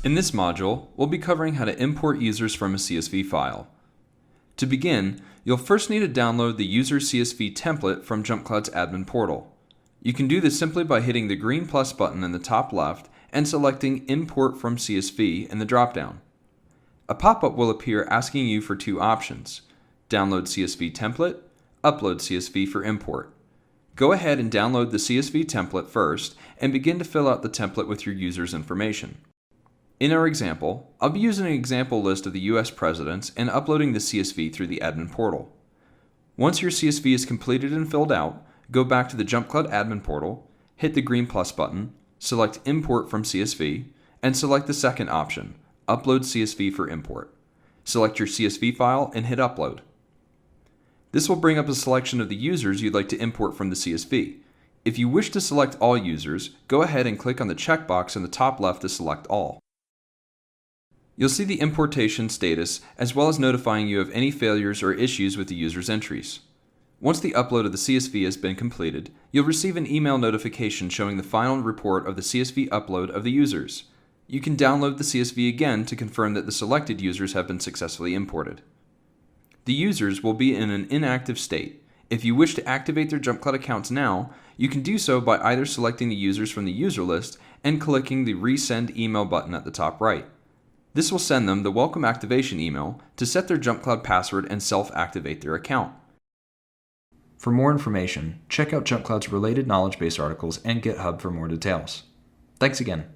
In this module, we'll be covering how to import users from a CSV file. To begin, you'll first need to download the user CSV template from JumpCloud's Admin Portal. You can do this simply by hitting the green plus button in the top left and selecting Import from CSV in the dropdown. A pop-up will appear asking you for two options: Download CSV Template, Upload CSV for Import. Go ahead and download the CSV template first and begin to fill out the template with your user's information. In our example, I'll be using an example list of the US presidents and uploading the CSV through the Admin Portal. Once your CSV is completed and filled out, go back to the JumpCloud Admin Portal, hit the green plus button, select Import from CSV, and select the second option, Upload CSV for Import. Select your CSV file and hit Upload. This will bring up a selection of the users you'd like to import from the CSV. If you wish to select all users, go ahead and click on the checkbox in the top left to select all. You'll see the importation status as well as notifying you of any failures or issues with the user's entries. Once the upload of the CSV has been completed, you'll receive an email notification showing the final report of the CSV upload of the users. You can download the CSV again to confirm that the selected users have been successfully imported. The users will be in an inactive state. If you wish to activate their JumpCloud accounts now, you can do so by either selecting the users from the user list and clicking the Resend Email button at the top right. This will send them the welcome activation email to set their JumpCloud password and self-activate their account. For more information, check out JumpCloud's related knowledge base articles and GitHub for more details. Thanks again.